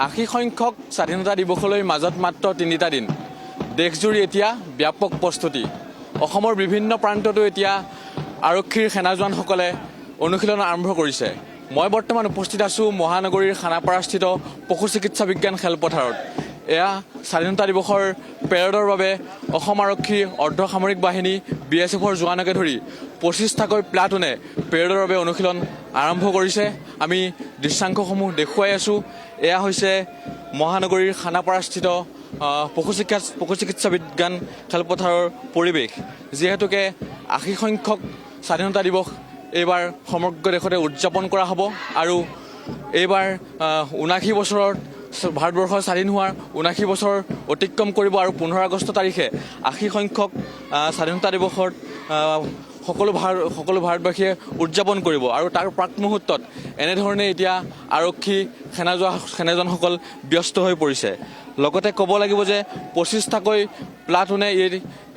80 সংখ্যক স্বাধীনতা দিৱসলৈ মাজত মাত্ৰ 3টা দিন দেশজুৰি এতিয়া ব্যাপক প্ৰস্তুতি অসমৰ বিভিন্ন প্ৰান্ততো এতিয়া আৰক্ষীৰ সেনা জোৱানসকলে অনুশীলন আৰম্ভ কৰিছে মই বৰ্তমান উপস্থিত আছো মহানগৰীৰ খানাপাৰাস্থিত পশু চিকিৎসা বিজ্ঞান খেলপথাৰত এয়া স্বাধীনতা দিৱসৰ পেৰেডৰ বাবে অসম আৰক্ষী অৰ্ধসামৰিক বাহিনী বিএছএফৰ জোৱানকে ধৰি 25টাকৈ প্লাটুনে পেৰেডৰ বাবে অনুশীলন আৰম্ভ কৰিছে আমি দৃশ্যাংশসমূহ দেখুৱাই আছো এয়া হৈছে মহানগৰীৰ খানাপাৰাস্থিত পশু চিকিৎসা বিজ্ঞান খেলপথাৰৰ পৰিৱেশ যিহেতুকে 80 সংখ্যক স্বাধীনতা দিৱস এইবাৰ সমগ্ৰ দেশতে উদযাপন কৰা হ'ব আৰু এইবাৰ 79 বছৰত ভাৰতবৰ্ষ স্বাধীন হোৱাৰ 79 বছৰ অতিক্ৰম কৰিব আৰু 15 আগষ্ট তাৰিখে 80 সংখ্যক স্বাধীনতা দিৱসত সকলো ভাৰতবাসীয়ে উদযাপন কৰিব আৰু তাৰ প্ৰাক মুহূৰ্তত এনেধৰণে এতিয়া আৰক্ষী সেনাজনসকল ব্যস্ত হৈ পৰিছে লগতে ক'ব লাগিব যে 25টাকৈ প্লাটুনে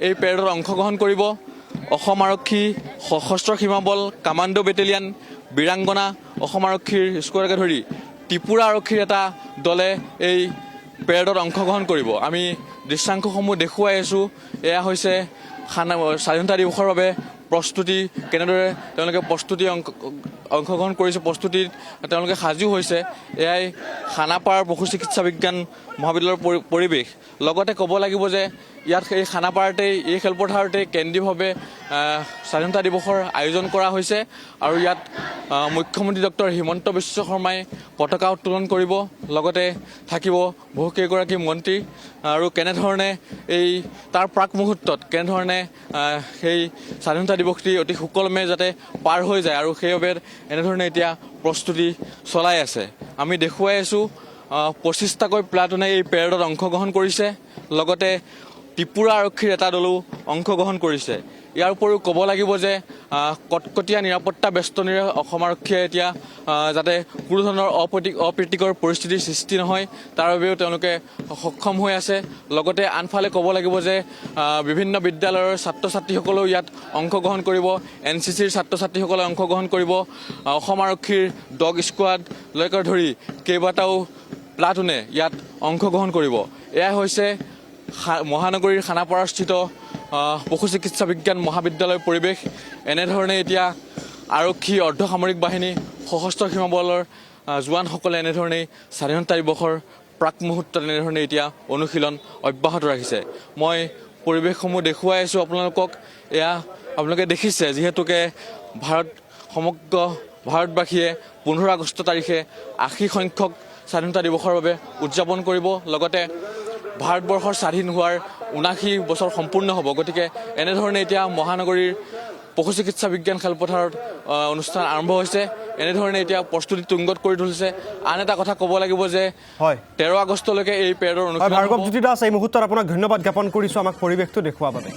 এই পেৰেডত অংশগ্ৰহণ কৰিব অসম আৰক্ষী সশস্ত্ৰ সীমা বল কামাণ্ডো বেটেলিয়ান বীৰাংগনা অসম আৰক্ষীৰ স্কোৱাডকে ধৰি ত্ৰিপুৰা আৰক্ষীৰ এটা দলে এই পেৰেডত অংশগ্ৰহণ কৰিব আমি দৃশ্যাংশসমূহ দেখুৱাই আছো এয়া হৈছে স্বাধীনতা দিৱসৰ বাবে প্ৰস্তুতি কেনেদৰে তেওঁলোকে অংশগ্ৰহণ কৰিছে প্ৰস্তুতিত তেওঁলোকে সাজু হৈছে এয়াই খানাপাৰাৰ পশু চিকিৎসা বিজ্ঞান মহাবিদ্যালয়ৰ পৰিৱেশ লগতে ক'ব লাগিব যে ইয়াত এই খানাপাৰাতেই এই খেলপথাৰতেই কেন্দ্ৰীয়ভাৱে স্বাধীনতা দিৱসৰ আয়োজন কৰা হৈছে আৰু ইয়াত মুখ্যমন্ত্ৰী ডক্টৰ হিমন্ত বিশ্ব শৰ্মাই পতাকা উত্তোলন কৰিব লগতে থাকিব বহুকেইগৰাকী মন্ত্ৰী আৰু কেনেধৰণে তাৰ প্ৰাক মুহূৰ্তত কেনেধৰণে সেই স্বাধীনতা দিৱসটি অতি সুকলমে যাতে পাৰ হৈ যায় আৰু সেইবাবে এনেধৰণে এতিয়া প্ৰস্তুতি চলাই আছে আমি দেখুৱাই আছো 25টাকৈ প্লাটুনে এই পেৰেডত অংশগ্ৰহণ কৰিছে লগতে ত্ৰিপুৰা আৰক্ষীৰ এটা দলো অংশগ্ৰহণ কৰিছে ইয়াৰ উপৰিও ক'ব লাগিব যে কটকটীয়া নিৰাপত্তা বেষ্টনীৰে অসম আৰক্ষীয়ে এতিয়া যাতে কোনো ধৰণৰ অপ্ৰীতিকৰ পৰিস্থিতিৰ সৃষ্টি নহয় তাৰ বাবেও তেওঁলোকে সক্ষম হৈ আছে লগতে আনফালে ক'ব লাগিব যে বিভিন্ন বিদ্যালয়ৰ ছাত্ৰ ছাত্ৰীসকলেও ইয়াত অংশগ্ৰহণ কৰিব এনচিচিৰ ছাত্ৰ ছাত্ৰীসকলে অংশগ্ৰহণ কৰিব অসম আৰক্ষীৰ ডগ স্কোৱাডলৈকে ধৰি কেইবাটাও প্লাটুনে ইয়াত অংশগ্ৰহণ কৰিব এয়া হৈছে মহানগৰীৰ খানাপাৰাস্থিত পশু চিকিৎসা বিজ্ঞান মহাবিদ্যালয়ৰ পৰিৱেশ এনেধৰণে এতিয়া আৰক্ষী অৰ্ধসামৰিক বাহিনী সশস্ত্ৰ সীমা বলৰ জোৱানসকলে এনেধৰণেই স্বাধীনতা দিৱসৰ প্ৰাক মুহূৰ্তত এনেধৰণে এতিয়া অনুশীলন অব্যাহত ৰাখিছে মই পৰিৱেশসমূহ দেখুৱাই আছোঁ আপোনালোকক এয়া আপোনালোকে দেখিছে যিহেতুকে সমগ্ৰ ভাৰতবাসীয়ে 15 আগষ্ট তাৰিখে 80 সংখ্যক স্বাধীনতা দিৱসৰ বাবে উদযাপন কৰিব লগতে ভাৰতবৰ্ষৰ স্বাধীন হোৱাৰ 79 বছৰ সম্পূৰ্ণ হ'ব গতিকে এনেধৰণে এতিয়া মহানগৰীৰ পশু চিকিৎসা বিজ্ঞান খেলপথাৰত অনুষ্ঠান আৰম্ভ হৈছে এনেধৰণে এতিয়া প্ৰস্তুতি তুংগত কৰি তুলিছে আন এটা কথা ক'ব লাগিব যে 13 আগষ্টলৈকে এই পেৰেডৰ অনুষ্ঠিত হ'ব। ভাৰ্গৱ জ্যোতি দাস এই মুহূৰ্তত আপোনাক ধন্যবাদ জ্ঞাপন কৰিছোঁ আমাক পৰিৱেশটো দেখুওৱাৰ বাবে।